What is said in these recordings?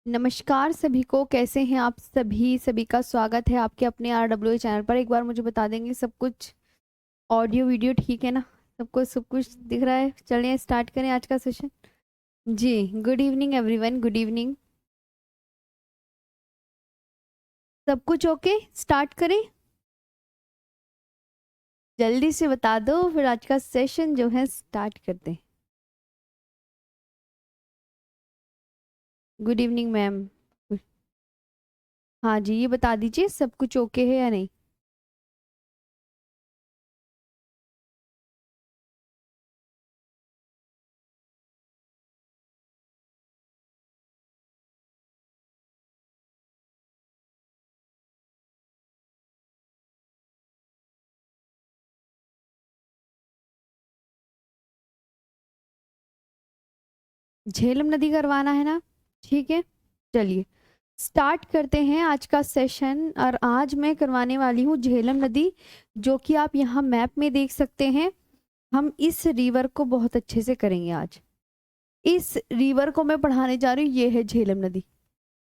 नमस्कार सभी को, कैसे हैं आप सभी? सभी का स्वागत है आपके अपने RWA चैनल पर। एक बार मुझे बता देंगे सब कुछ ऑडियो वीडियो ठीक है ना? सबको सब कुछ दिख रहा है? चलिए स्टार्ट करें आज का सेशन। जी, good evening everyone, good evening. सब कुछ ओके? स्टार्ट करें? जल्दी से बता दो, फिर आज का सेशन जो है स्टार्ट करते हैं। Good evening ma'am. हाँ जी, ये बता दीजिए सब कुछ ओके है या नहीं। झेलम नदी करवाना है ना? ठीक है, चलिए स्टार्ट करते हैं आज का सेशन। और आज मैं करवाने वाली हूँ झेलम नदी, जो कि आप यहाँ मैप में देख सकते हैं। हम इस रिवर को बहुत अच्छे से करेंगे आज। इस रिवर को मैं पढ़ाने जा रही हूँ। ये है झेलम नदी,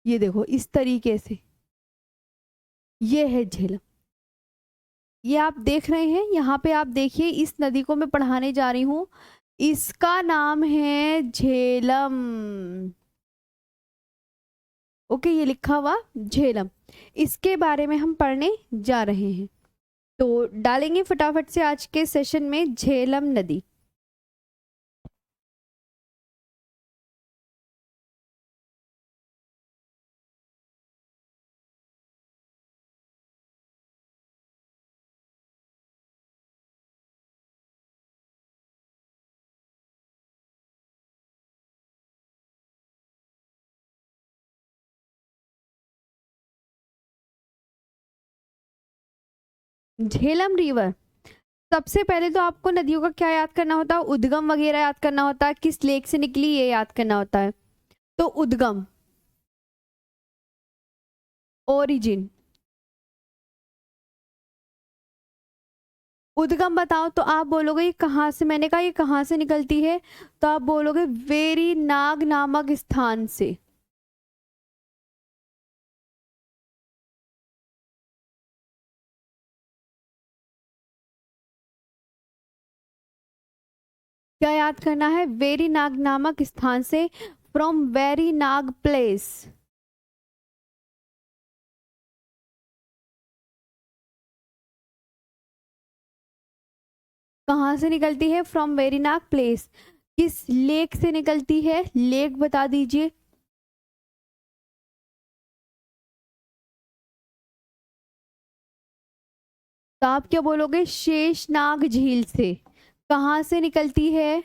ये देखो इस तरीके से, ये है झेलम। ये आप देख रहे हैं, यहाँ पे आप देखिए, इस नदी को मैं पढ़ाने जा रही हूँ। इसका नाम है झेलम। ओके, ये लिखा हुआ झेलम, इसके बारे में हम पढ़ने जा रहे हैं। तो डालेंगे फटाफट से आज के सेशन में झेलम नदी। झेलम रिवर, सबसे पहले तो आपको नदियों का क्या याद करना होता है? उद्गम वगैरह याद करना होता है, किस लेक से निकली ये याद करना होता है। तो उद्गम, ओरिजिन। उद्गम बताओ तो आप बोलोगे ये कहाँ से, मैंने कहा ये कहाँ से निकलती है, तो आप बोलोगे वेरी नाग नामक स्थान से। क्या याद करना है? वेरी नाग नामक स्थान से, फ्रॉम वेरी नाग प्लेस। कहाँ से निकलती है? From Verinag place. किस लेक से निकलती है? लेक बता दीजिए। तो आप क्या बोलोगे? शेषनाग झील से। कहाँ से निकलती है?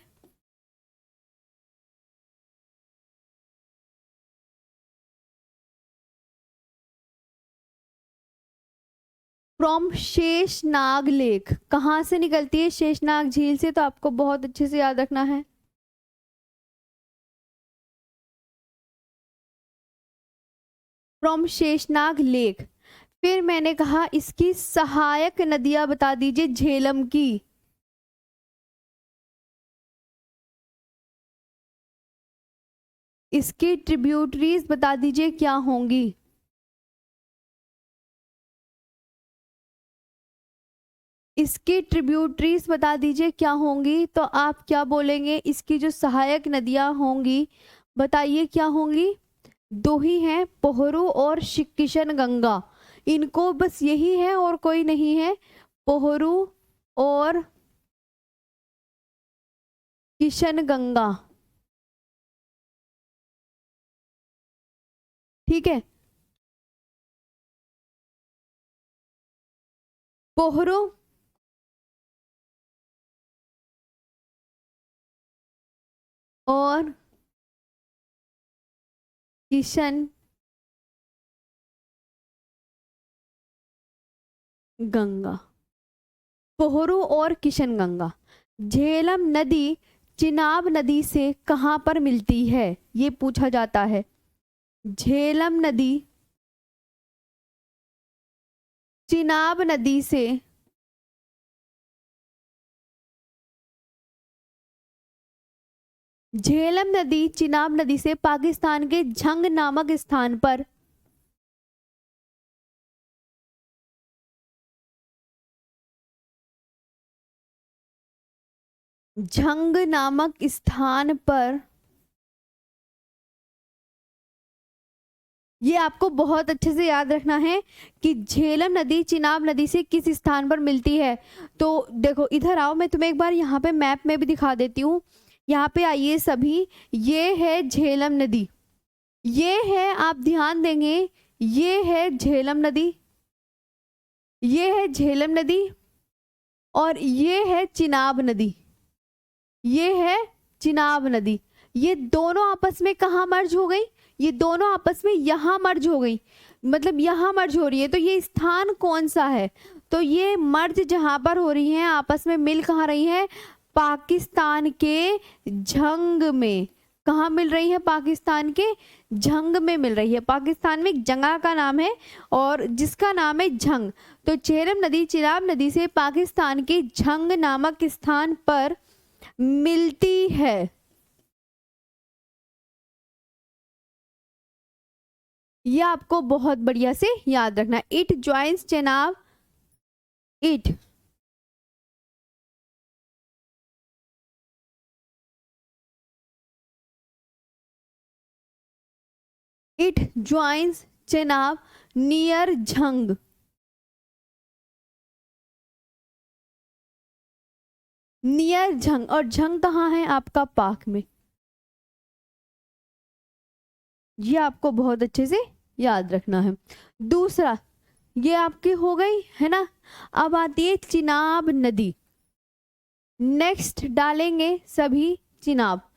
From Sheshnag lake. कहाँ से निकलती है? शेषनाग झील से। तो आपको बहुत अच्छे से याद रखना है। From Sheshnag lake. फिर मैंने कहा इसकी सहायक नदियां बता दीजिए झेलम की। इसकी ट्रिब्यूटरीज बता दीजिए क्या होंगी। इसकी ट्रिब्यूटरीज बता दीजिए क्या होंगी। तो आप क्या बोलेंगे? इसकी जो सहायक नदियां होंगी, बताइए क्या होंगी। दो ही हैं, पोहरू और किशन गंगा। इनको बस यही है और कोई नहीं है, पोहरू और किशन गंगा। ठीक है, पोहरू और किशन गंगा। पोहरू और किशन गंगा। झेलम नदी चिनाब नदी से कहाँ पर मिलती है, ये पूछा जाता है। झेलम नदी चिनाब नदी से झेलम नदी चिनाब नदी से पाकिस्तान के झंग नामक स्थान पर झंग नामक स्थान पर, ये आपको बहुत अच्छे से याद रखना है कि झेलम नदी चिनाब नदी से किस स्थान पर मिलती है। तो देखो इधर आओ, मैं तुम्हें एक बार यहाँ पे मैप में भी दिखा देती हूँ। यहाँ पे आइए सभी, ये है झेलम नदी, ये है, आप ध्यान देंगे, ये है झेलम नदी, ये है झेलम नदी, और ये है चिनाब नदी, ये है चिनाब नदी। ये दोनों आपस में कहाँ मर्ज हो गई? ये दोनों आपस में यहाँ मर्ज हो गई, मतलब यहाँ मर्ज हो रही है। तो ये स्थान कौन सा है? तो ये मर्ज जहाँ पर हो रही है, आपस में मिल कहाँ रही है? पाकिस्तान के झंग में। कहाँ मिल रही है? पाकिस्तान के झंग में मिल रही है। पाकिस्तान में एक जगह का नाम है और जिसका नाम है झंग। तो झेलम नदी चिनाब नदी से पाकिस्तान के झंग नामक स्थान पर मिलती है। ये आपको बहुत बढ़िया से याद रखना। It joins Chenab, it joins Chenab near Jhang. Near Jhang, और झंग कहाँ है? आपका पाक में। ये आपको बहुत अच्छे से याद रखना है। दूसरा, ये आपकी हो गई है ना। अब आती है चिनाब नदी। नेक्स्ट डालेंगे सभी चिनाब।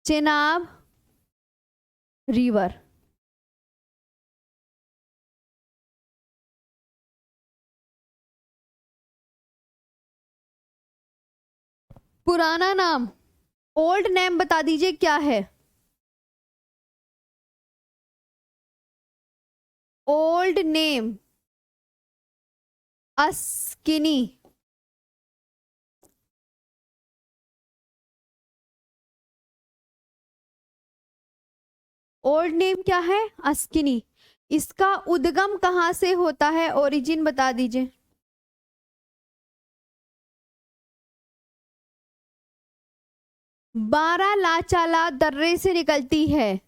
चिनाब रिवर, पुराना नाम, ओल्ड नेम बता दीजिए क्या है? Old name Askini. Old name क्या है? अस्किनी। इसका उद्गम कहाँ से होता है? ओरिजिन बता दीजिए। बारह लाचाला दर्रे से निकलती है।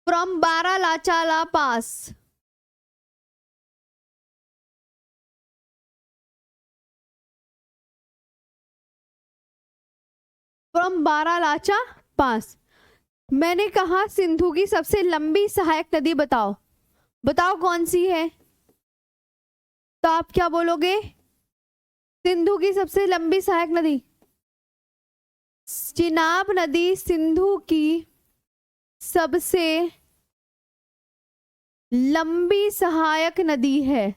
फ्रॉम बारह लाचाला पास। फ्रॉम बारह लाचा पास। मैंने कहा सिंधु की सबसे लंबी सहायक नदी बताओ, बताओ कौन सी है? तो आप क्या बोलोगे? सिंधु की सबसे लंबी सहायक नदी चिनाब नदी सिंधु की सबसे लंबी सहायक नदी है।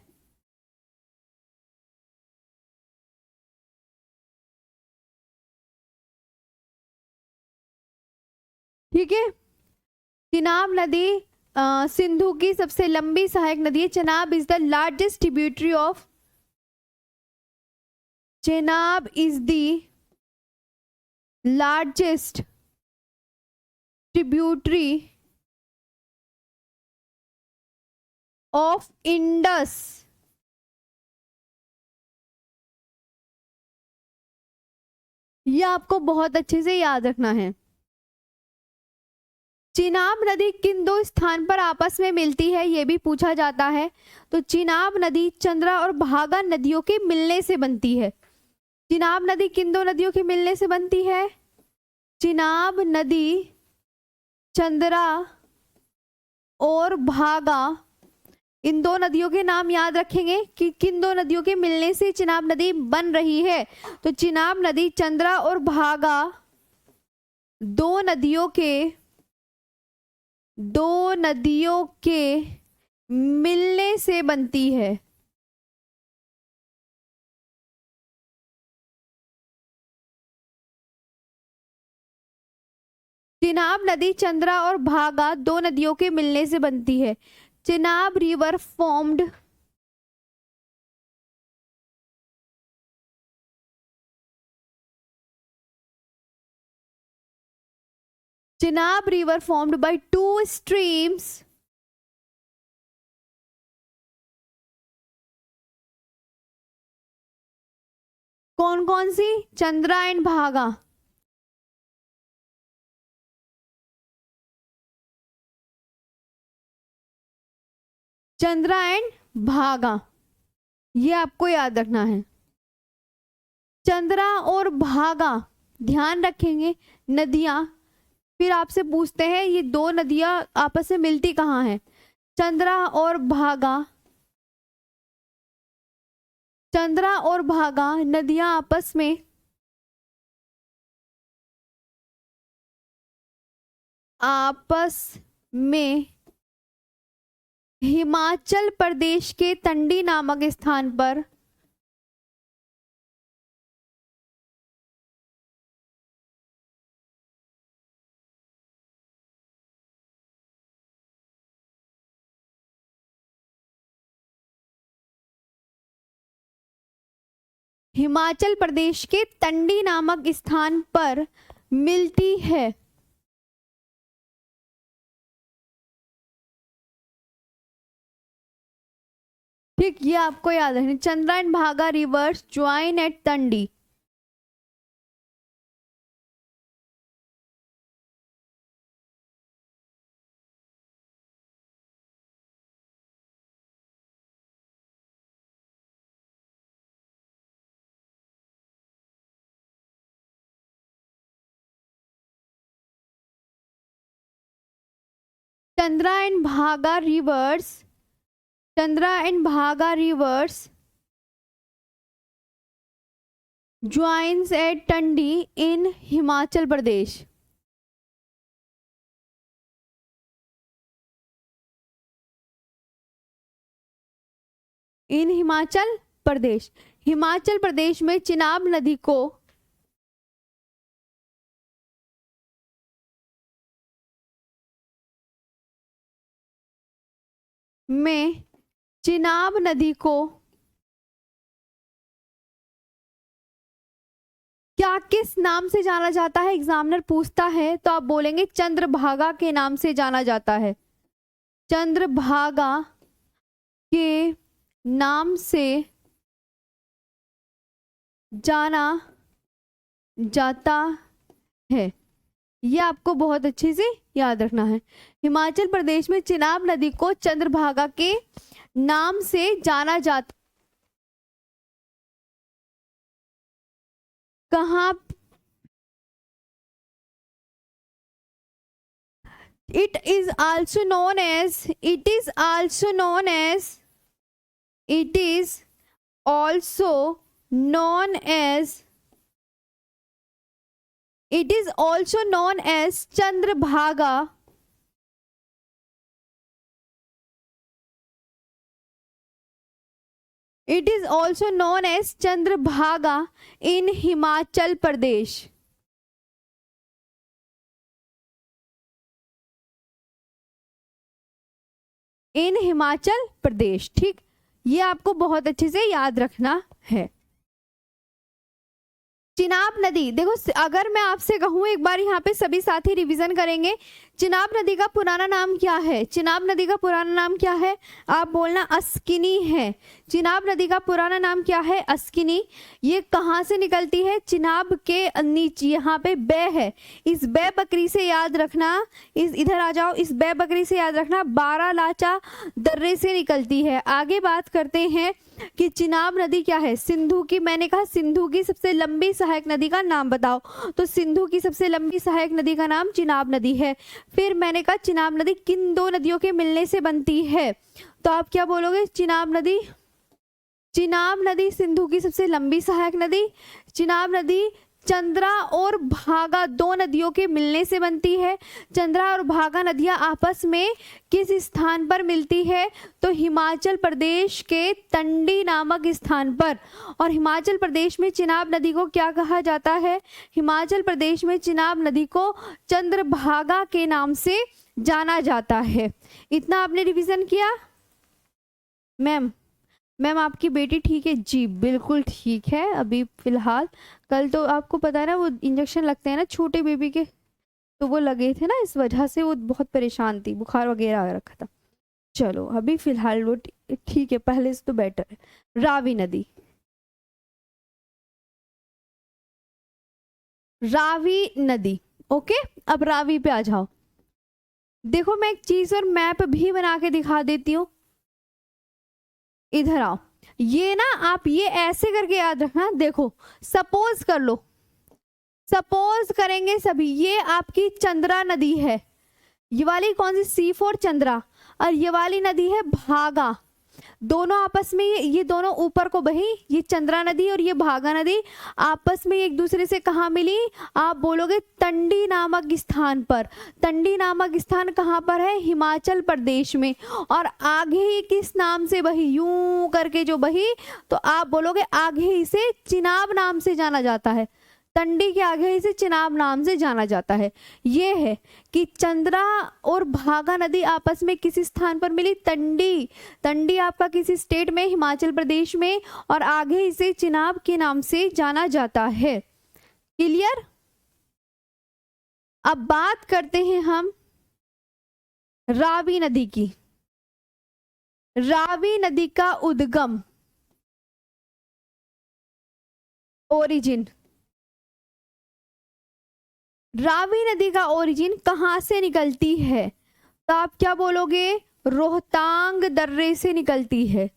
ठीक है, चिनाब नदी सिंधु की सबसे लंबी सहायक नदी है। Chenab is the largest tributary of, Chenab is the largest tributary of Indus. ये आपको बहुत अच्छे से याद रखना है। चिनाब नदी किन दो स्थान पर आपस में मिलती है, यह भी पूछा जाता है। तो चिनाब नदी चंद्रा और भागा नदियों के मिलने से बनती है। चिनाब नदी किन दो नदियों के मिलने से बनती है? चिनाब नदी चंद्रा और भागा, इन दो नदियों के नाम याद रखेंगे कि किन दो नदियों के मिलने से चिनाब नदी बन रही है। तो चिनाब नदी चंद्रा और भागा दो नदियों के मिलने से बनती है। चिनाब नदी चंद्रा और भागा दो नदियों के मिलने से बनती है। Chenab river formed Chenab river formed by two streams कौन कौन सी? चंद्रा एंड भागा। चंद्रा एंड भागा, ये आपको याद रखना है। चंद्रा और भागा ध्यान रखेंगे नदियां। फिर आपसे पूछते हैं ये दो नदियां आपस में मिलती कहाँ हैं? चंद्रा और भागा, चंद्रा और भागा नदियां आपस में हिमाचल प्रदेश के तंडी नामक स्थान पर हिमाचल प्रदेश के तंडी नामक स्थान पर मिलती है। ठीक, ये आपको याद रखना। Chandra and Bhaga rivers join at Tandi. Chandra and Bhaga rivers, Chandra and Bhaga rivers joins at Tandi in Himachal Pradesh. In Himachal Pradesh, Himachal Pradesh में चिनाब नदी को में चिनाब नदी को क्या किस नाम से जाना जाता है? एग्जामिनर पूछता है तो आप बोलेंगे चंद्रभागा के नाम से जाना जाता है। चंद्रभागा के नाम से जाना जाता है, ये आपको बहुत अच्छे से याद रखना है। हिमाचल प्रदेश में चिनाब नदी को चंद्रभागा के नाम से जाना जाता। कहाँ? it is also known as it is also known as it is also known as it is also known as Chandrabhaga. It is also known as Chandrabhaga in Himachal Pradesh. In Himachal प्रदेश, ठीक, ये आपको बहुत अच्छे से याद रखना है। चिनाब नदी, देखो अगर मैं आपसे कहूँ एक बार यहाँ पे सभी साथी रिवीजन करेंगे, चिनाब नदी का पुराना नाम क्या है? चिनाब नदी का पुराना नाम क्या है? आप बोलना अस्किनी है। चिनाब नदी का पुराना नाम क्या है? अस्किनी। ये कहाँ से निकलती है? चिनाब के नीचे यहाँ पे बै है, इस बै बकरी से याद रखना, इस इधर आ जाओ, इस बै बकरी से याद रखना, बारालाचा दर्रे से निकलती है। आगे बात करते हैं कि चिनाब नदी क्या है? सिंधु की, मैंने कहा सिंधु की सबसे लंबी सहायक नदी का नाम बताओ, तो सिंधु की सबसे लंबी सहायक नदी का नाम चिनाब नदी है। फिर मैंने कहा चिनाब नदी किन दो नदियों के मिलने से बनती है? तो आप क्या बोलोगे? चिनाब नदी, चिनाब नदी सिंधु की सबसे लंबी सहायक नदी, चिनाब नदी चंद्रा और भागा दो नदियों के मिलने से बनती है। चंद्रा और भागा नदियां आपस में किस स्थान पर मिलती है? तो हिमाचल प्रदेश के तंडी नामक स्थान पर। और हिमाचल प्रदेश में चिनाब नदी को क्या कहा जाता है? हिमाचल प्रदेश में चिनाब नदी को चंद्रभागा के नाम से जाना जाता है। इतना आपने रिवीजन किया? मैम आपकी बेटी ठीक है जी? बिल्कुल ठीक है अभी फिलहाल। कल तो आपको पता है ना वो इंजेक्शन लगते हैं ना छोटे बेबी के, तो वो लगे थे ना, इस वजह से वो बहुत परेशान थी, बुखार वगैरह आ रखा था। चलो अभी फिलहाल वो ठीक है, पहले से तो बेटर है। रावी नदी, रावी नदी। ओके, अब रावी पे आ जाओ। देखो मैं एक चीज और मैप भी बना के दिखा देती हूँ, इधर आओ। ये ना आप ये ऐसे करके याद रखना। देखो सपोज कर लो, सपोज करेंगे सभी, ये आपकी चंद्रा नदी है, ये वाली कौन सी? C4 चंद्रा, और ये वाली नदी है भागा। दोनों आपस में ये दोनों ऊपर को बही, ये चंद्रा नदी और ये भागा नदी आपस में एक दूसरे से कहाँ मिली? आप बोलोगे तंडी नामक स्थान पर। तंडी नामक स्थान कहाँ पर है? हिमाचल प्रदेश में। और आगे ही किस नाम से बही? यूं करके जो बही, तो आप बोलोगे आगे इसे चिनाब नाम से जाना जाता है। तंडी के आगे इसे चिनाब नाम से जाना जाता है। ये है कि चंद्रा और भागा नदी आपस में किसी स्थान पर मिली? तंडी। तंडी आपका किसी स्टेट में? हिमाचल प्रदेश में। और आगे इसे चिनाब के नाम से जाना जाता है। क्लियर? अब बात करते हैं हम रावी नदी की। रावी नदी का उद्गम, ओरिजिन, रावी नदी का ओरिजिन कहां से निकलती है? तो आप क्या बोलोगे? रोहतांग दर्रे से निकलती है।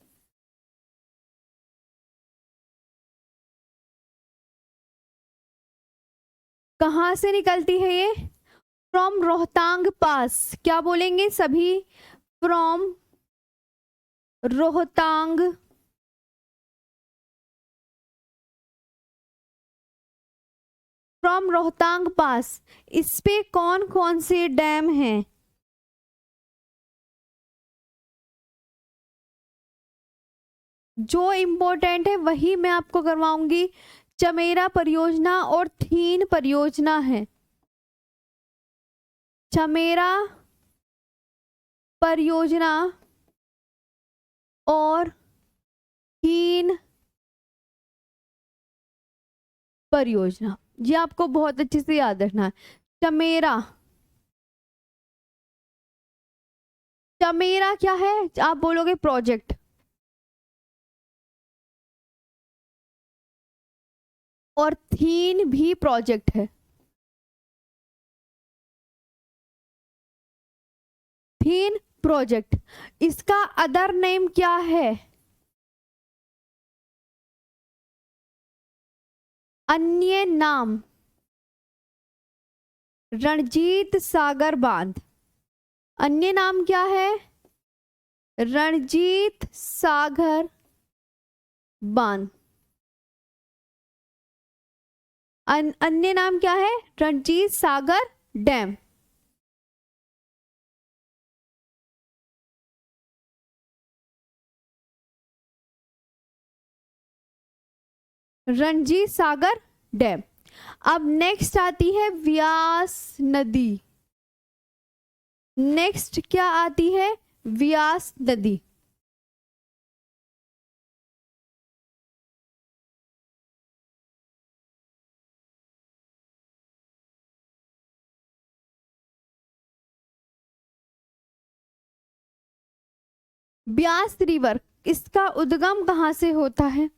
कहां से निकलती है ये? फ्रॉम रोहतांग पास। क्या बोलेंगे सभी? फ्रॉम रोहतांग फ्रॉम रोहतांग पास। इस पे कौन कौन से डैम हैं? जो इम्पोर्टेंट है वही मैं आपको करवाऊंगी। चमेरा परियोजना और थीन परियोजना है। चमेरा परियोजना और थीन परियोजना, ये आपको बहुत अच्छे से याद रखना है। चमेरा, चमेरा क्या है? आप बोलोगे प्रोजेक्ट, और थीन भी प्रोजेक्ट है। थीन प्रोजेक्ट, इसका अदर नेम क्या है? अन्य नाम रणजीत सागर बांध। अन्य नाम क्या है? रणजीत सागर बांध। अन्य नाम क्या है? रणजीत सागर डैम। रणजीत सागर डैम। अब नेक्स्ट आती है व्यास नदी। नेक्स्ट क्या आती है? व्यास नदी। ब्यास रिवर, इसका उद्गम कहां से होता है?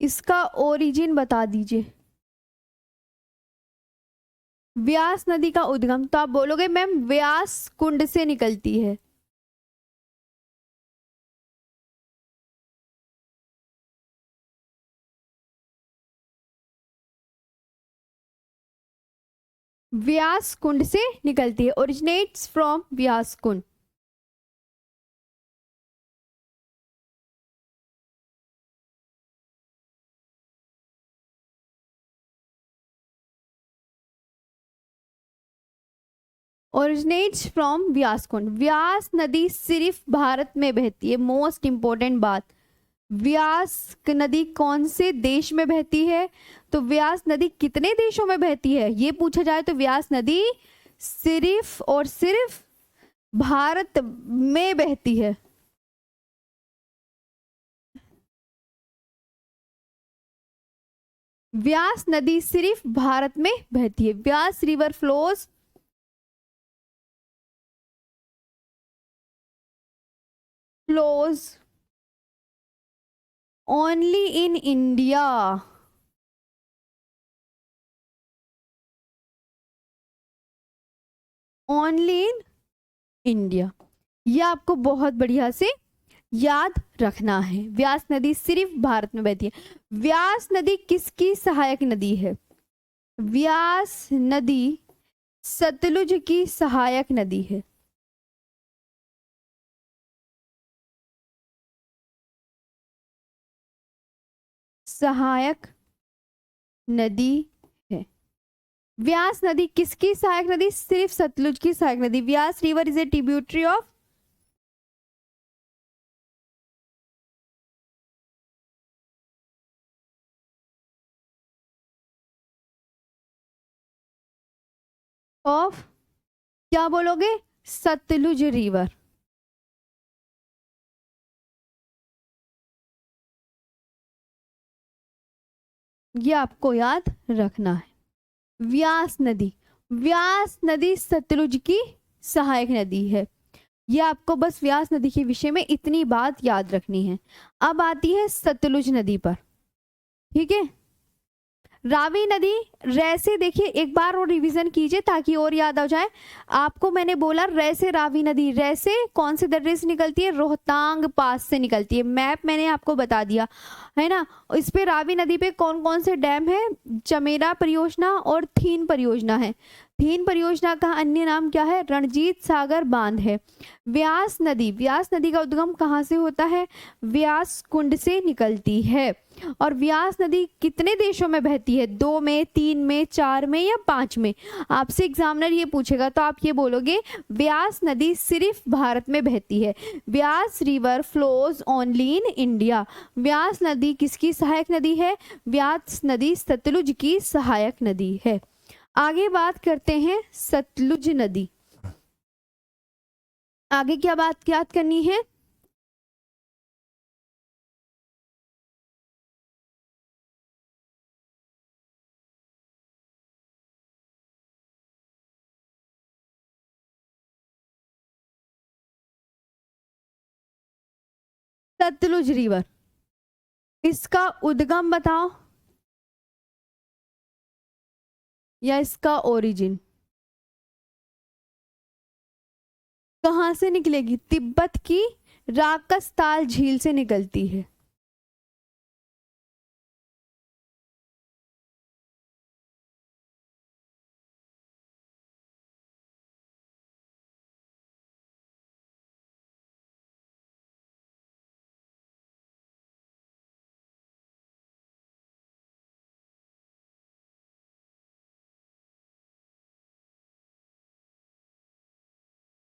इसका ओरिजिन बता दीजिए। व्यास नदी का उद्गम, तो आप बोलोगे मैम व्यास कुंड से निकलती है। व्यास कुंड से निकलती है, originates from Vyas Kund. Originates from Vyas Kund. Vyas नदी सिर्फ भारत में बहती है, मोस्ट इंपॉर्टेंट बात। व्यास नदी कौन से देश में बहती है? तो व्यास नदी कितने देशों में बहती है ये पूछा जाए तो व्यास नदी सिर्फ और सिर्फ भारत में बहती है। व्यास नदी सिर्फ भारत में बहती है। Vyas river flows only in India. Only in India, ये आपको बहुत बढ़िया से याद रखना है। व्यास नदी सिर्फ भारत में बहती है। व्यास नदी किसकी सहायक नदी है? व्यास नदी सतलुज की सहायक नदी है। सहायक नदी है। व्यास नदी किसकी सहायक नदी? सिर्फ सतलुज की सहायक नदी। Vyas river is a tributary of of क्या बोलोगे? सतलुज रिवर। ये आपको याद रखना है। व्यास नदी, व्यास नदी सतलुज की सहायक नदी है। ये आपको बस व्यास नदी के विषय में इतनी बात याद रखनी है। अब आती है सतलुज नदी पर, ठीक है। रावी नदी, रै से देखिए एक बार और रिवीजन कीजिए ताकि और याद आ जाए। आपको मैंने बोला रै से रावी नदी, रै से कौन से दर्रे से निकलती है? रोहतांग पास से निकलती है। मैप मैंने आपको बता दिया है ना। इस पे रावी नदी पे कौन कौन से डैम है? चमेरा परियोजना और थीन परियोजना है। थीन परियोजना का अन्य नाम क्या है? रणजीत सागर बांध है। व्यास नदी, व्यास नदी का उद्गम कहाँ से होता है? व्यास कुंड से निकलती है। और व्यास नदी कितने देशों में बहती है? 2 में, 3 में, 4 में या 5 में? आपसे एग्जामिनर ये पूछेगा तो आप ये बोलोगे व्यास नदी सिर्फ भारत में बहती है। Vyas river flows only in India. Vyas नदी किसकी सहायक नदी है? व्यास नदी सतलुज की सहायक नदी है। आगे बात करते हैं सतलुज नदी। आगे क्या बात याद करनी है? सतलुज रिवर, इसका उद्गम बताओ या इसका ओरिजिन कहां से निकलेगी? तिब्बत की राकसताल झील से निकलती है।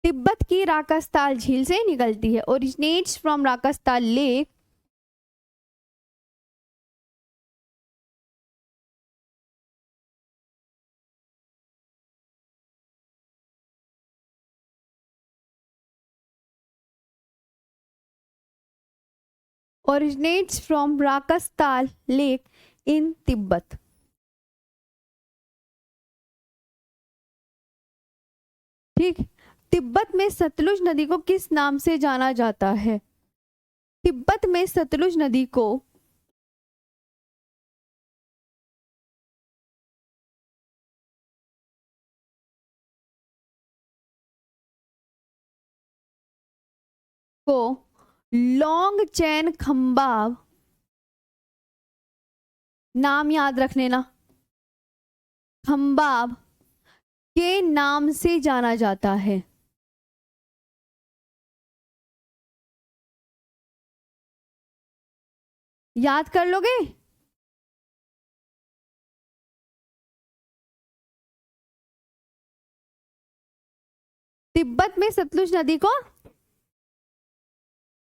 तिब्बत की राकसताल झील से निकलती है। Originates from Rakastal lake. originates from Rakastal Lake in Tibet. ठीक। तिब्बत में सतलुज नदी को किस नाम से जाना जाता है? तिब्बत में सतलुज नदी को लॉन्ग चैन खंबाब, नाम याद रख लेना, खंबाब के नाम से जाना जाता है। याद कर लोगे? तिब्बत में सतलुज नदी को,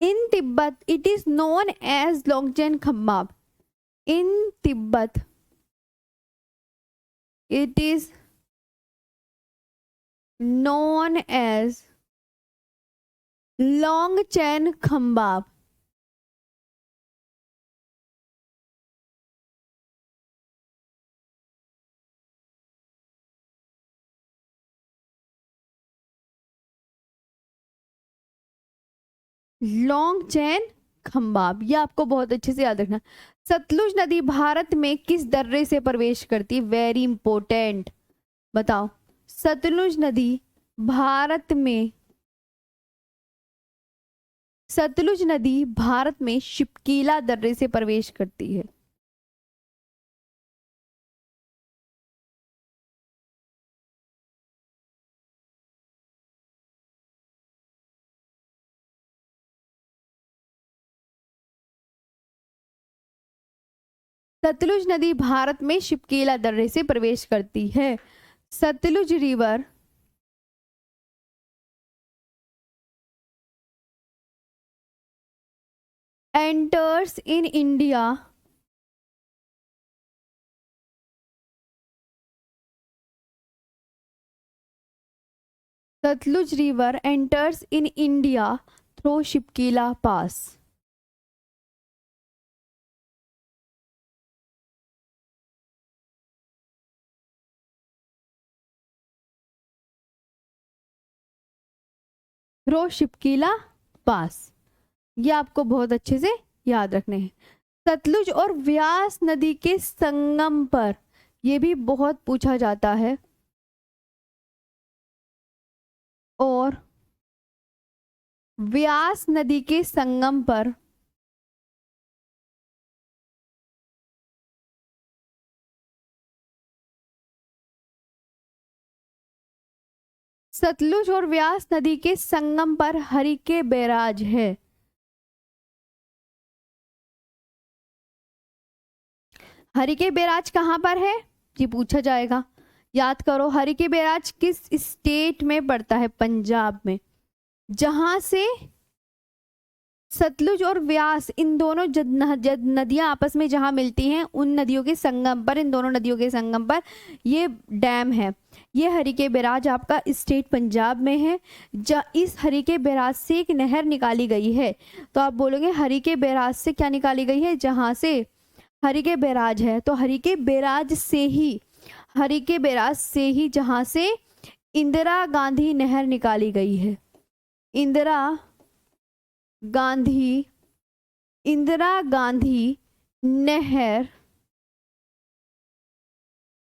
in Tibet it is known as Longchen Khambab. In Tibet it is known as Longchen Khambab। Longchen Khambab, ये आपको बहुत अच्छे से याद रखना। सतलुज नदी भारत में किस दर्रे से प्रवेश करती है? वेरी इंपॉर्टेंट, बताओ। सतलुज नदी भारत में, सतलुज नदी भारत में शिपकीला दर्रे से प्रवेश करती है। सतलुज नदी भारत में शिपकीला दर्रे से प्रवेश करती है। Sutlej river enters in India Satluj river enters in India through Shipkila Pass। Through Shipkila pass, ये आपको बहुत अच्छे से याद रखने हैं। सतलुज और व्यास नदी के संगम पर, ये भी बहुत पूछा जाता है। और व्यास नदी के संगम पर सतलुज और व्यास नदी के संगम पर हरिके बैराज है। हरिके बैराज कहाँ पर है? ये पूछा जाएगा, याद करो। हरिके बैराज किस स्टेट में पड़ता है? पंजाब में। जहां से सतलुज और व्यास, इन दोनों नदियां आपस में जहां मिलती हैं, उन नदियों के संगम पर, इन दोनों नदियों के संगम पर ये डैम है। ये हरिके बैराज आपका स्टेट पंजाब में है। इस हरिके बैराज से एक नहर निकाली गई है। तो आप बोलोगे हरिके बैराज से क्या निकाली गई है? जहां से हरिके बैराज है, तो हरिके बैराज से ही, हरिके बैराज से ही जहां से इंदिरा गांधी नहर निकाली गई है। इंदिरा गांधी नहर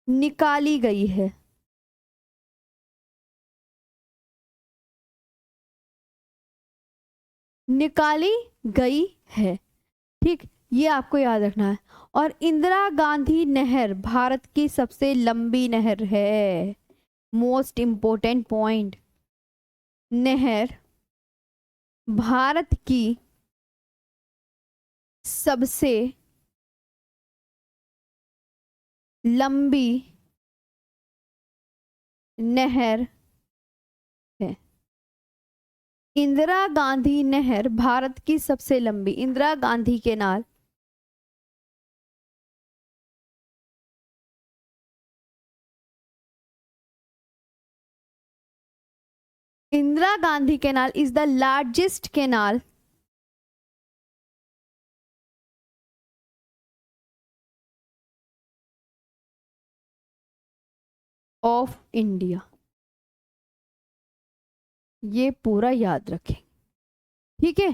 निकाली गई है। निकाली गई है, ठीक, ये आपको याद रखना है। और इंदिरा गांधी नहर भारत की सबसे लंबी नहर है। मोस्ट इंपोर्टेंट पॉइंट, नहर भारत की सबसे लंबी नहर है। इंदिरा गांधी नहर भारत की सबसे लंबी, Indira Gandhi canal Indira Gandhi canal is the largest canal of India. ये पूरा याद रखें, ठीक है।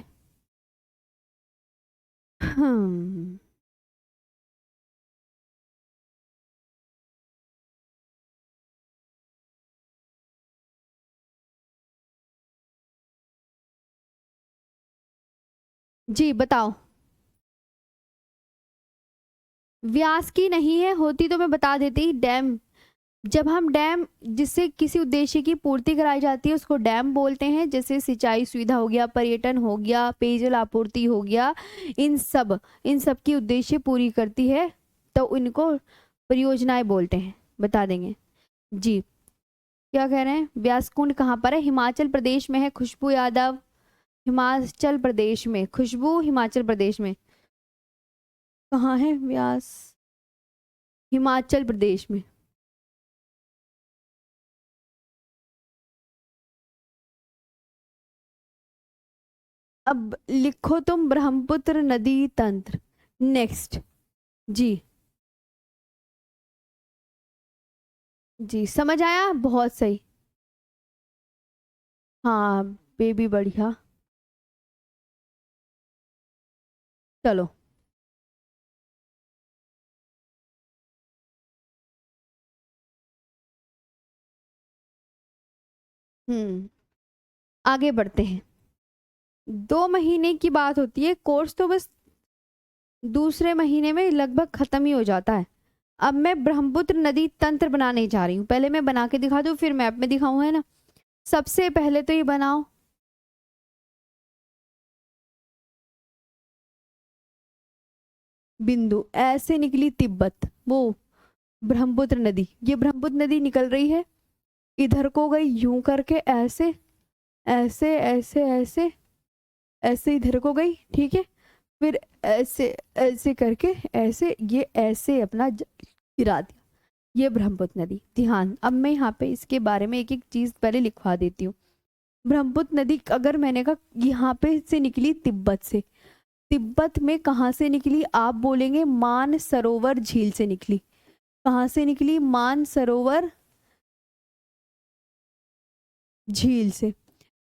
जी बताओ। व्यास की नहीं है, होती तो मैं बता देती। डैम, जब हम डैम, जिससे किसी उद्देश्य की पूर्ति कराई जाती है, उसको डैम बोलते हैं। जैसे सिंचाई सुविधा हो गया, पर्यटन हो गया, पेयजल आपूर्ति हो गया, इन सब की उद्देश्य पूरी करती है, तो इनको परियोजनाएं बोलते हैं। बता देंगे जी। क्या कह रहे हैं? व्यास कुंड कहाँ पर है? हिमाचल प्रदेश में है। खुशबू यादव, हिमाचल प्रदेश में। खुशबू हिमाचल प्रदेश में। कहाँ है व्यास? हिमाचल प्रदेश में। अब लिखो तुम ब्रह्मपुत्र नदी तंत्र। नेक्स्ट। जी जी, समझ आया, बहुत सही। हाँ बेबी, बढ़िया। चलो। हम्म, आगे बढ़ते हैं। 2 महीने की बात होती है, कोर्स तो बस दूसरे महीने में लगभग खत्म ही हो जाता है। अब मैं ब्रह्मपुत्र नदी तंत्र बनाने जा रही हूँ। पहले मैं बना के दिखा दूँ, फिर मैप में दिखाऊँ, है ना? सबसे पहले तो ये बनाओ। बिंदु ऐसे निकली तिब्बत, वो ब्रह्मपुत्र नदी, ये ब्रह्मपुत्र नदी निकल रही है। इधर को गई यूं करके, ऐसे ऐसे ऐसे ऐसे ऐसे इधर को गई, ठीक है। फिर ऐसे ऐसे करके, ऐसे ये ऐसे अपना गिरा दिया। ये ब्रह्मपुत्र नदी। ध्यान, अब मैं यहाँ पे इसके बारे में एक एक चीज पहले लिखवा देती हूँ। ब्रह्मपुत्र नदी, अगर मैंने कहा यहाँ पे से निकली तिब्बत से, तिब्बत में कहाँ से निकली? आप बोलेंगे मान सरोवर झील से निकली। कहाँ से निकली? मान सरोवर झील से।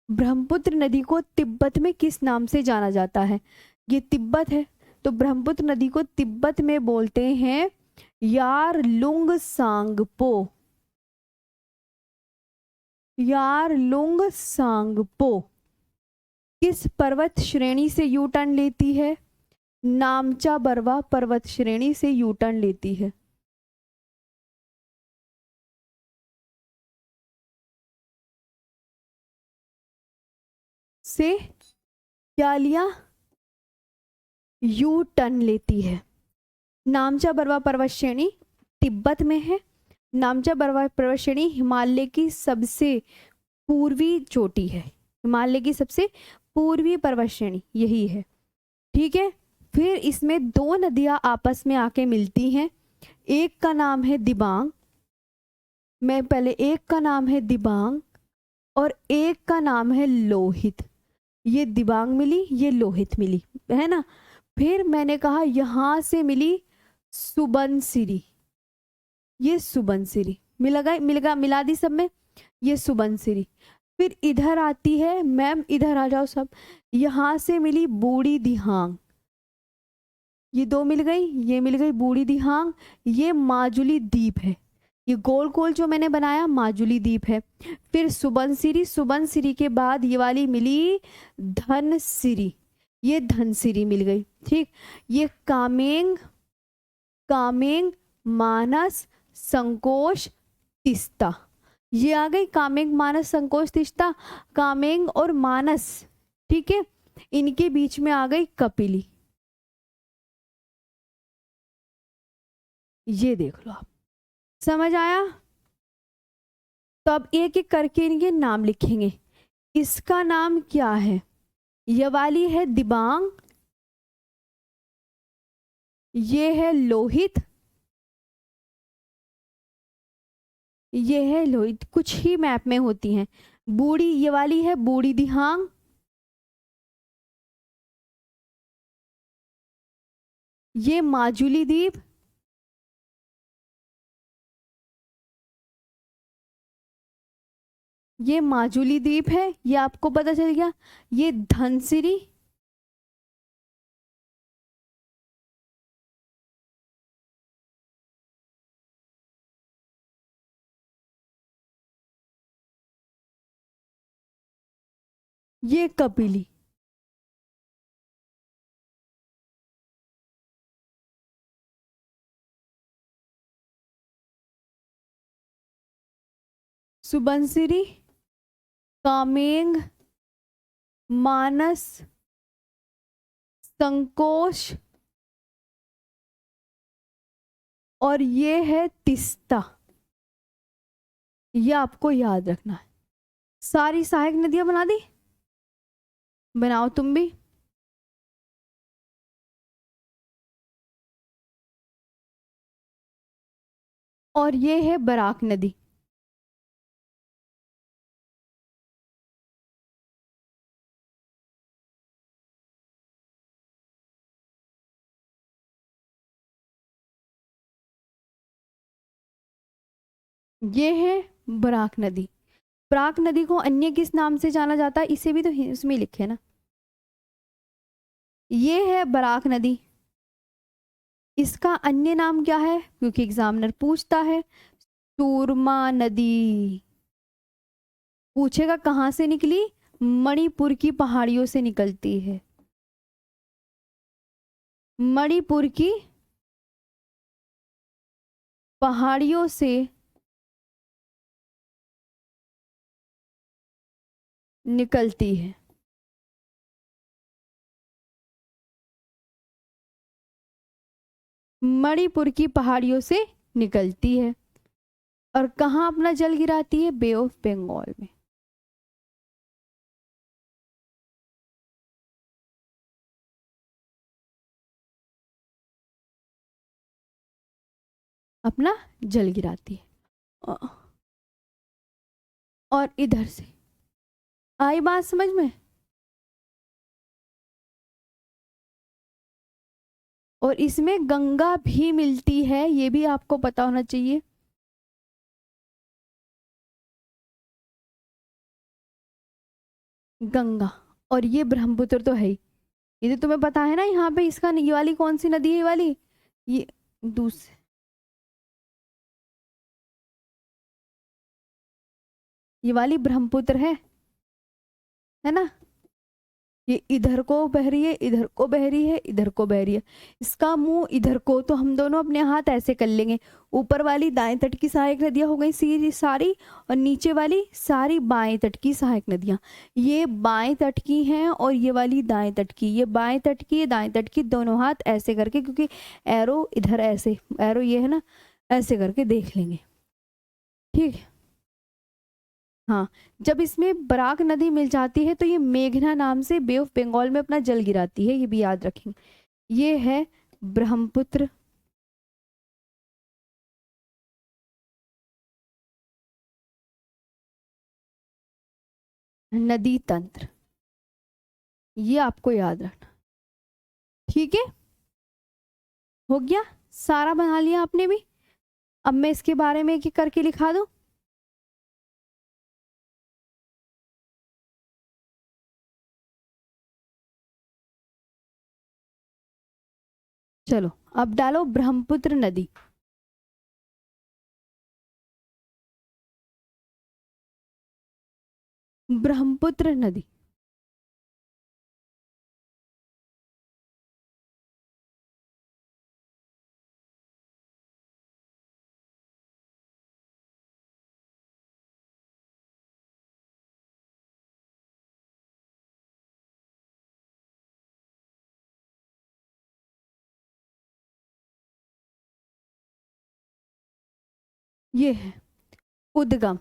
ब्रह्मपुत्र नदी को तिब्बत में किस नाम से जाना जाता है? ये तिब्बत है, तो ब्रह्मपुत्र नदी को तिब्बत में बोलते हैं यार लुंग सांगपो। यार लुंग सांगपो। किस पर्वत श्रेणी से यू टर्न लेती है? नामचा बरवा पर्वत श्रेणी से यू टर्न लेती है। से क्या लिया? यू टर्न लेती है। नामचा बरवा पर्वत श्रेणी तिब्बत में है। नामचा बरवा पर्वत श्रेणी हिमालय की सबसे पूर्वी चोटी है। हिमालय की सबसे पूर्वी पर्वत श्रेणी यही है, ठीक है। फिर इसमें 2 नदियां आपस में आके मिलती हैं। एक का नाम है दिबांग, मैं पहले, एक का नाम है दिबांग और एक का नाम है लोहित। ये दिबांग मिली, ये लोहित मिली, है ना। फिर मैंने कहा यहां से मिली सुबनसिरी। ये सुबनसिरी मिलगा मिला दी सब में, ये सुबनसिरी। फिर इधर आती है, मैम इधर आ जाओ सब। यहां से मिली बूढ़ी दिहांग, ये 2 मिल गई, ये मिल गई बूढ़ी दिहांग। ये माजुली द्वीप है, ये गोल गोल जो मैंने बनाया माजुली द्वीप है। फिर सुबनसिरी, सुबनसिरी के बाद ये वाली मिली धनसिरी, ये धनसिरी मिल गई, ठीक। ये कामेंग, कामेंग, मानस, संकोच, तिस्ता, ये आ गई कामेंग, मानस, संकोच, तिस्ता। कामेंग और मानस, ठीक है, इनके बीच में आ गई कपिली। ये देख लो आप, समझ आया? तो अब एक एक करके इनके नाम लिखेंगे। इसका नाम क्या है? ये वाली है दिबांग, ये है लोहित, ये है लोहित, कुछ ही मैप में होती हैं। बूढ़ी, ये वाली है बूढ़ी दिहांग, ये माजुली द्वीप, ये माजुली द्वीप है, ये आपको पता चल गया। ये धनसिरी, ये कपिली। सुबनसिरी, कामेंग, मानस, संकोच और ये है तिस्ता, ये आपको याद रखना है। सारी सहायक नदियां बना दी, बनाओ तुम भी। और ये है बराक नदी। ये है बराक नदी। बराक नदी को अन्य किस नाम से जाना जाता है, इसे भी तो इसमें लिखे ना। ये है बराक नदी, इसका अन्य नाम क्या है, क्योंकि एग्जामिनर पूछता है। सूरमा नदी। पूछेगा कहाँ से निकली, मणिपुर की पहाड़ियों से निकलती है। मणिपुर की पहाड़ियों से निकलती है। मणिपुर की पहाड़ियों से निकलती है। और कहाँ अपना जल गिराती है, बे ऑफ बंगाल में। अपना जल गिराती है। और इधर से आई बात समझ में। और इसमें गंगा भी मिलती है, ये भी आपको पता होना चाहिए। गंगा। और ये ब्रह्मपुत्र तो है ही, ये तो तुम्हें पता है ना। यहाँ पे इसका, ये वाली कौन सी नदी है, ये वाली, ये दूसरी, ये वाली ब्रह्मपुत्र है ना। ये इधर को बह रही है, इधर को बह रही है, इधर को बह रही है। इसका मुंह इधर को, तो हम दोनों अपने हाथ ऐसे कर लेंगे। ऊपर वाली दाएं तट की सहायक नदियां हो गई सीधी सारी, और नीचे वाली सारी बाएं तट की सहायक नदियां। ये बाएं तट की हैं और ये वाली दाएं तट की। ये बाएं तट की, ये दाएं तट की, दोनों हाथ ऐसे करके, क्योंकि एरो इधर ऐसे, एरो ये है ना, ऐसे करके देख लेंगे। ठीक है। हाँ, जब इसमें बराक नदी मिल जाती है तो ये मेघना नाम से बे ऑफ बंगाल में अपना जल गिराती है, ये भी याद रखेंगे। ये है ब्रह्मपुत्र नदी तंत्र, ये आपको याद रखना। ठीक है, हो गया, सारा बना लिया आपने भी। अब मैं इसके बारे में एक एक करके लिखा दूं। चलो, अब डालो ब्रह्मपुत्र नदी। ब्रह्मपुत्र नदी। ये है उद्गम।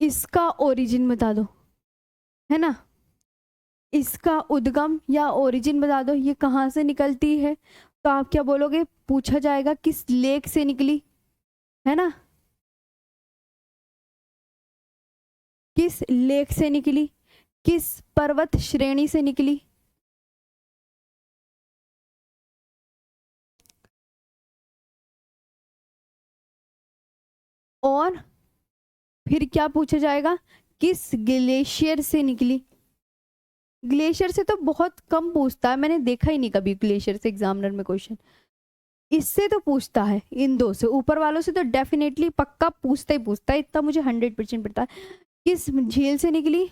इसका ओरिजिन बता दो, है ना। इसका उद्गम या ओरिजिन बता दो, ये कहाँ से निकलती है। तो आप क्या बोलोगे, पूछा जाएगा किस लेक से निकली, है ना। किस लेक से निकली, किस पर्वत श्रेणी से निकली। और फिर क्या पूछा जाएगा, किस ग्लेशियर से निकली। ग्लेशियर से तो बहुत कम पूछता है, मैंने देखा ही नहीं कभी ग्लेशियर से एग्जामिनर में क्वेश्चन। इससे तो पूछता है, इन दो से, ऊपर वालों से तो डेफिनेटली पक्का पूछता ही पूछता है, इतना मुझे 100% पता है। किस झील से निकली,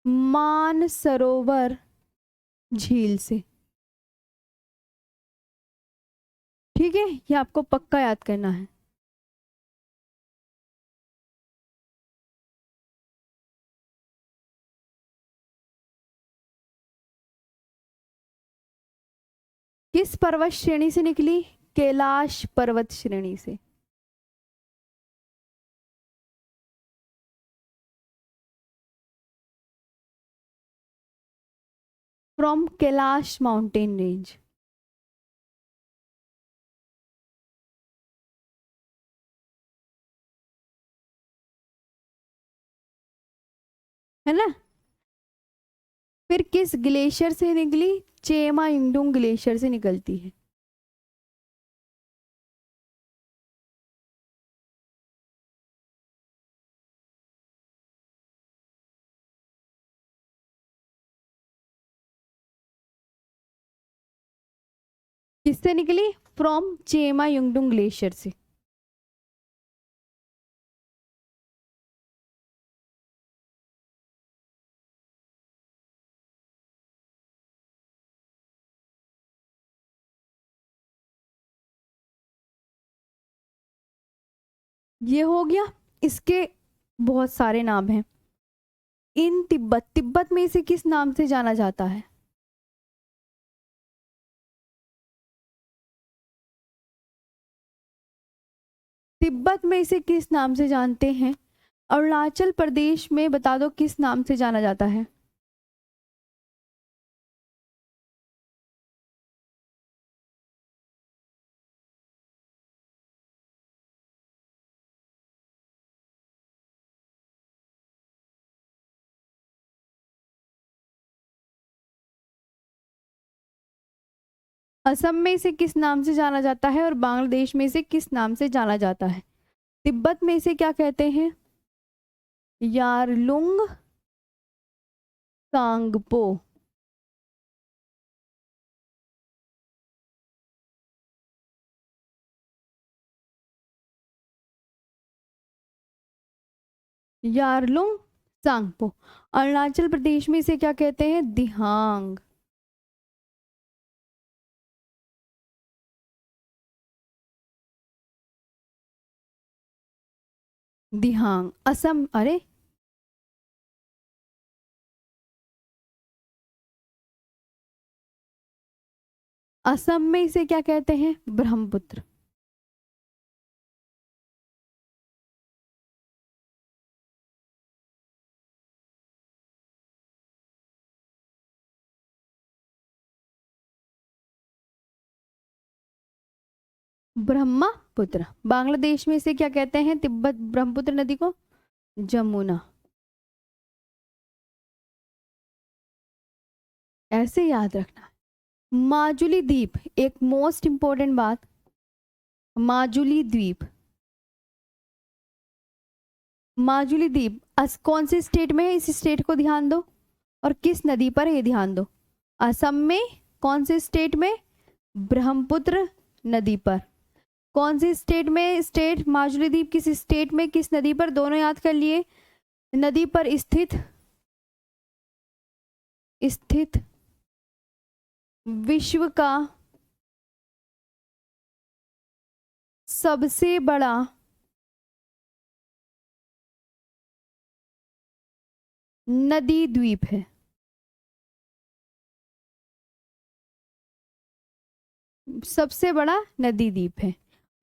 मानसरोवर झील से। ठीक है, ये आपको पक्का याद करना है। किस पर्वत श्रेणी से निकली? कैलाश पर्वत श्रेणी से। From Kailash mountain range. है ना? फिर किस ग्लेशियर से निकली? चेमा इंगडुंग ग्लेशियर से निकलती है। किससे निकली? फ्रॉम चेमा युंगडुंग ग्लेशियर से। ये हो गया। इसके बहुत सारे नाम हैं। इन तिब्बत, तिब्बत में इसे किस नाम से जाना जाता है? तिब्बत में इसे किस नाम से जानते हैं? अरुणाचल प्रदेश में बता दो किस नाम से जाना जाता है? असम में इसे किस नाम से जाना जाता है और बांग्लादेश में इसे किस नाम से जाना जाता है? तिब्बत में इसे क्या कहते हैं? यारलुंग सांगपो। यारलुंग सांगपो। अरुणाचल प्रदेश में इसे क्या कहते हैं? दिहांग। दिहांग। असम, अरे असम में इसे क्या कहते हैं? ब्रह्मपुत्र। ब्रह्मपुत्र। बांग्लादेश में इसे क्या कहते हैं? तिब्बत ब्रह्मपुत्र नदी को? जमुना। ऐसे याद रखना। माजुली द्वीप, एक मोस्ट इंपॉर्टेंट बात। माजुली द्वीप, माजुली द्वीप कौन से स्टेट में है? इस स्टेट को ध्यान दो। और किस नदी पर है ये ध्यान दो। असम में। कौन से स्टेट में? ब्रह्मपुत्र नदी पर। कौन से स्टेट में? स्टेट माजुली द्वीप किस स्टेट में, किस नदी पर? दोनों याद कर लिए। नदी पर स्थित, स्थित विश्व का सबसे बड़ा नदी द्वीप है। सबसे बड़ा नदी द्वीप है।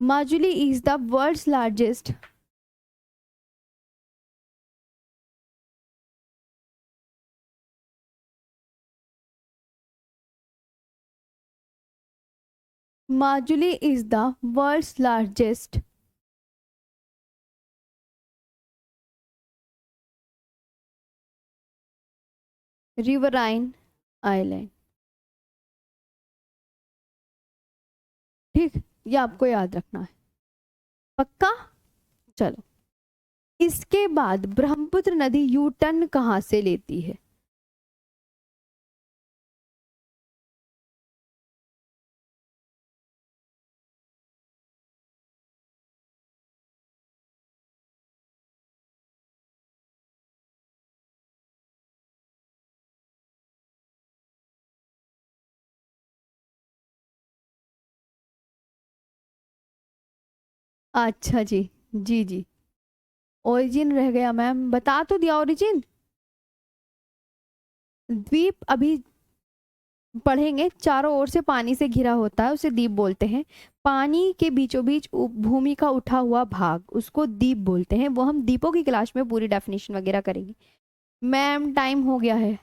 Majuli is the world's largest Majuli is the world's largest riverine island. ठीक, ये आपको याद रखना है। पक्का? चलो, इसके बाद ब्रह्मपुत्र नदी यू टर्न कहाँ से लेती है? अच्छा जी, जी जी। ओरिजिन रह गया मैम, बता तो दिया ओरिजिन। द्वीप अभी पढ़ेंगे। चारों ओर से पानी से घिरा होता है, उसे द्वीप बोलते हैं। पानी के बीचों बीच भूमि का उठा हुआ भाग, उसको द्वीप बोलते हैं। वो हम द्वीपों की क्लास में पूरी डेफिनेशन वगैरह करेंगे। मैम टाइम हो गया है।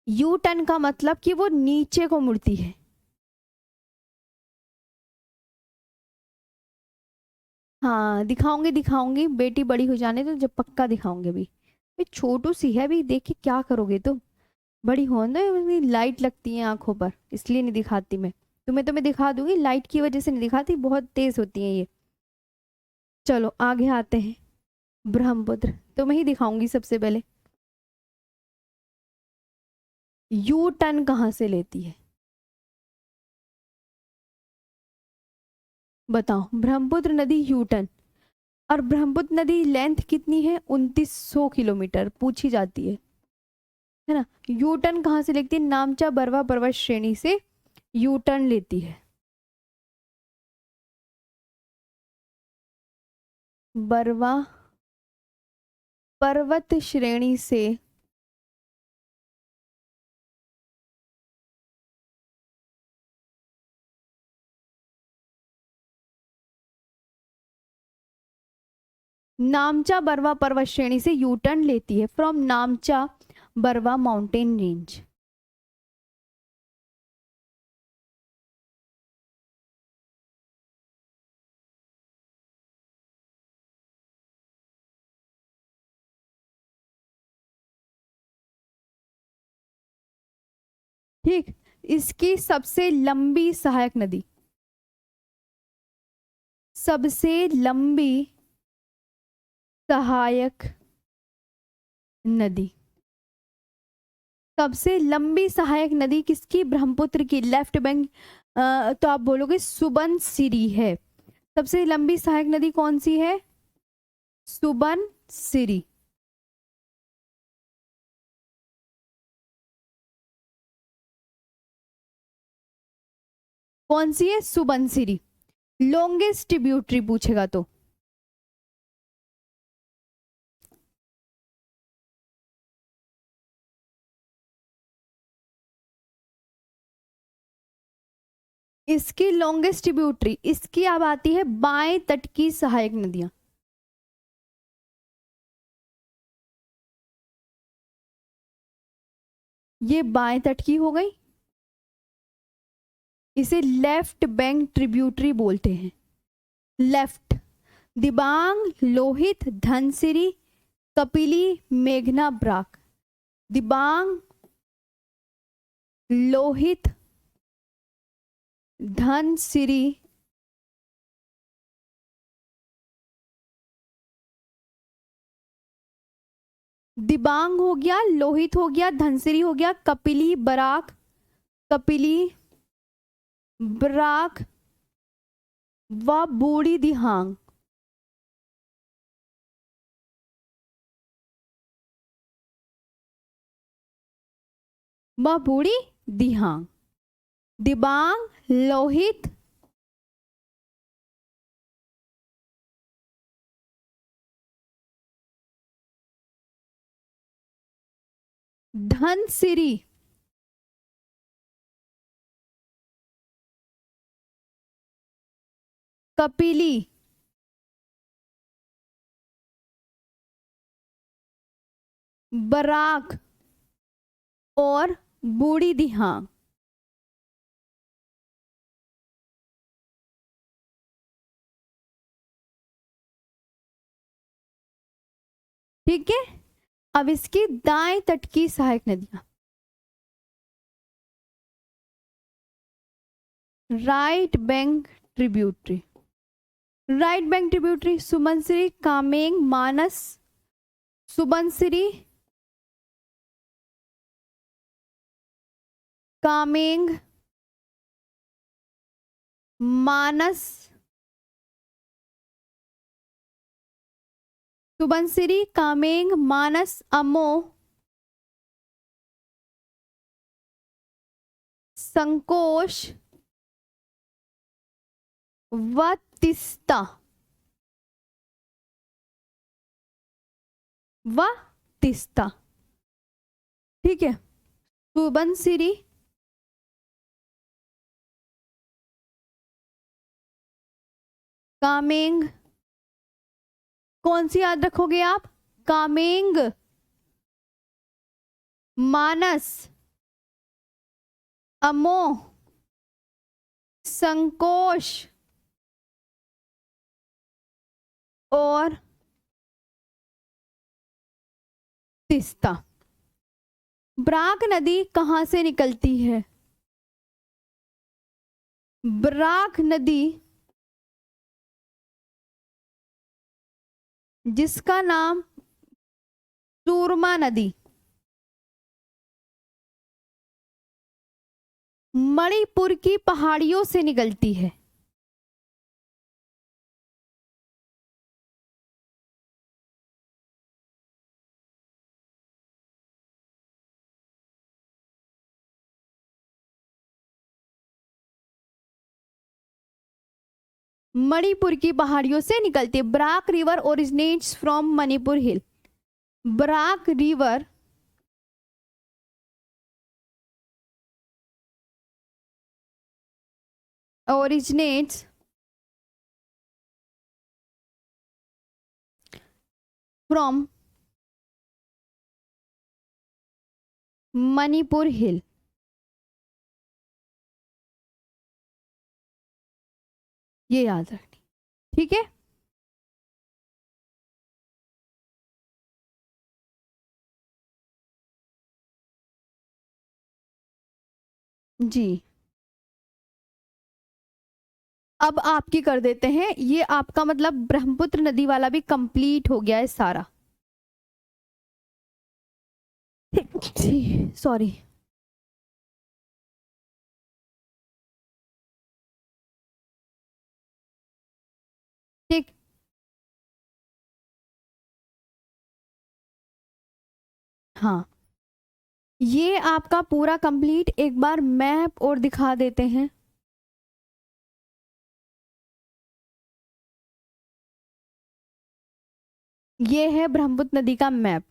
यू टर्न का मतलब कि वो नीचे को मुड़ती है। हाँ दिखाऊंगी दिखाऊंगी, बेटी बड़ी हो जाने तो जब पक्का दिखाऊंगी। अभी ये छोटू सी है, अभी देखिए क्या करोगे तुम। बड़ी हो ना, लाइट लगती है आंखों पर, इसलिए नहीं दिखाती मैं। तुम्हें तो मैं दिखा दूंगी, लाइट की वजह से नहीं दिखाती, बहुत तेज होती है ये। चलो आगे आते हैं। ब्रह्मपुत्र तो मैं ही दिखाऊंगी सबसे पहले। यू टर्न कहाँ से लेती है बताओ। ब्रह्मपुत्र नदी यू टर्न, और ब्रह्मपुत्र नदी लेंथ कितनी है, 2900 किलोमीटर पूछी जाती है ना। यू टर्न कहाँ से लेती है, नामचा बरवा पर्वत श्रेणी से यू टर्न लेती है। बरवा पर्वत श्रेणी से नामचा बरवा पर्वत श्रेणी से यू टर्न लेती है, फ्रॉम नामचा बरवा माउंटेन रेंज। ठीक, इसकी सबसे लंबी सहायक नदी, सबसे लंबी सहायक नदी, सबसे लंबी सहायक नदी किसकी, ब्रह्मपुत्र की। लेफ्ट बैंक तो आप बोलोगे सुबनसिरी है। सबसे लंबी सहायक नदी कौन सी है, सुबनसिरी। कौन सी है, सुबनसिरी। लॉन्गेस्ट ट्रिब्यूटरी पूछेगा तो इसकी लॉन्गेस्ट ट्रिब्यूटरी, इसकी अब आती है बाएं तट की सहायक नदियां। ये बाएं तट की हो गई, इसे लेफ्ट बैंक ट्रिब्यूटरी बोलते हैं। लेफ्ट, दिबांग, लोहित, धनसिरी, कपिली, मेघना, ब्राक। दिबांग, लोहित, धनसिरी, दिबांग हो गया, लोहित हो गया, धनसिरी हो गया, कपिली, बराक, कपिली, बराक व बूढ़ी दिहांग। व बूढ़ी दिहांग, दिबांग, लोहित, धनसिरी, कपिली, बराक और बूढ़ी दिहांग। ठीक है, अब इसकी दाएं तट की सहायक नदियां। Right bank tributary, right bank tributary Subansiri, Kameng, Manas, Subansiri, Kameng, Manas, Subansiri, Kameng, Manas, Amo, Sankosh व तिस्ता, व तिस्ता। ठीक है, सुबनसिरी, कामेंग, कौन सी याद रखोगे आप? कामेंग, मानस, अमोह, संकोश और तीस्ता। बराक नदी कहां से निकलती है? बराक नदी जिसका नाम सूरमा नदी, मणिपुर की पहाड़ियों से निकलती है। मणिपुर की पहाड़ियों से निकलती है। Barak river originates from Manipur hill. Barak river originates from Manipur hill. ये याद रखनी, ठीक है। जी, अब आपकी कर देते हैं। ये आपका मतलब ब्रह्मपुत्र नदी वाला भी कंप्लीट हो गया है सारा। सॉरी, ठीक। हाँ, ये आपका पूरा कंप्लीट। एक बार मैप और दिखा देते हैं। ये है ब्रह्मपुत्र नदी का मैप।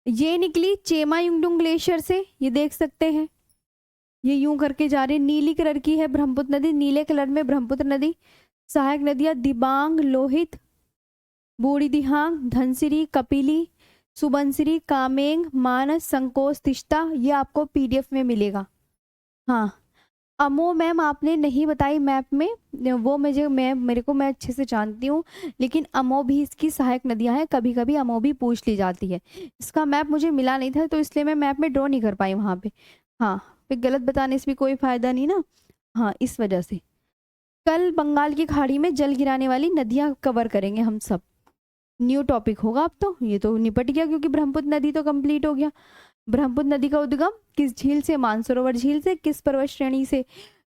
ये निकली चेमायुंगडुंग ग्लेशियर से, ये देख सकते हैं। ये यूं करके जा रही है, नीली कलर की है ब्रह्मपुत्र नदी, नीले कलर में ब्रह्मपुत्र नदी। सहायक नदियां दिबांग, लोहित, बूढ़ी दिहांग, धनसिरी, कपिली, सुबनसिरी, कामेंग, मानस, संकोच, तिस्ता। ये आपको पीडीएफ में मिलेगा। हाँ, अमो मैम आपने नहीं बताई मैप में, वो मैं अच्छे से जानती हूँ, लेकिन अमो भी इसकी सहायक नदियां हैं। कभी कभी अमो भी पूछ ली जाती है। इसका मैप मुझे मिला नहीं था, तो इसलिए मैं मैप में ड्रॉ नहीं कर पाई वहां पे। हाँ, फिर गलत बताने से भी कोई फायदा नहीं ना। हाँ, इस वजह से कल बंगाल की खाड़ी में जल गिराने वाली नदियां कवर करेंगे हम सब। न्यू टॉपिक होगा अब तो। ये तो निपट गया क्योंकि ब्रह्मपुत्र नदी तो कंप्लीट हो गया। ब्रह्मपुत्र नदी का उद्गम किस झील से? मानसरोवर झील से। किस पर्वत श्रेणी से?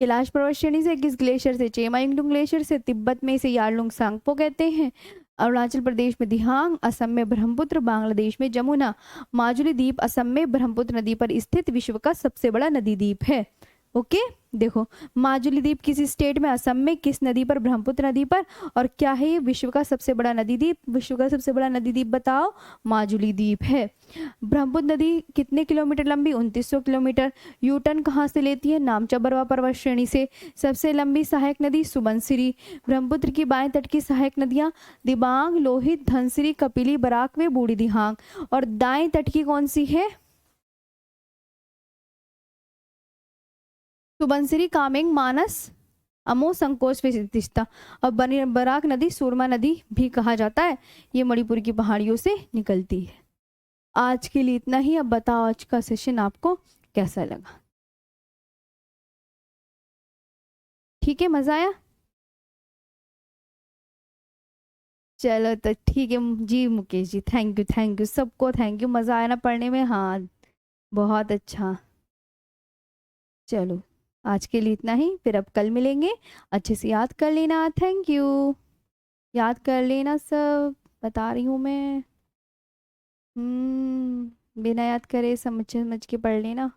कैलाश पर्वत श्रेणी से। किस ग्लेशियर से? चेमायुंगडुंग ग्लेशियर से। तिब्बत में इसे यारलुंग सांगपो कहते हैं। अरुणाचल प्रदेश में दिहांग, असम में ब्रह्मपुत्र, बांग्लादेश में जमुना। माजुली द्वीप असम में ब्रह्मपुत्र नदी पर स्थित विश्व का सबसे बड़ा नदी द्वीप है। ओके, देखो माजुली द्वीप किस स्टेट में? असम में। किस नदी पर? ब्रह्मपुत्र नदी पर। और क्या है ये? विश्व का सबसे बड़ा नदी द्वीप। विश्व का सबसे बड़ा नदी द्वीप बताओ? माजुली द्वीप है। ब्रह्मपुत्र नदी कितने किलोमीटर लंबी? 2900 किलोमीटर। यूटर्न कहाँ से लेती है? नामचा बरवा पर्वत श्रेणी से। सबसे लंबी सहायक नदी सुबनसिरी। ब्रह्मपुत्र की बाएं तट की सहायक नदियां दिबांग, लोहित, धनसिरी, कपिली, बराक व बूढ़ी दिहांग। और दाएं तट की कौन सी है? सुबनसिरी, कामेंग, मानस, अमो, संकोच, विशिष्टता। और बराक नदी सूरमा नदी भी कहा जाता है। ये मणिपुर की पहाड़ियों से निकलती है। आज के लिए इतना ही। अब बताओ आज का सेशन आपको कैसा लगा? ठीक है, मजा आया? चलो तो ठीक है जी। मुकेश जी, थैंक यू सबको, थैंक यू। मजा आया ना पढ़ने में? हाँ, बहुत अच्छा। चलो, आज के लिए इतना ही। फिर अब कल मिलेंगे। अच्छे से याद कर लेना। Thank you. याद कर लेना सब, बता रही हूँ मैं। बिना याद करे समझ समझ के पढ़ लेना।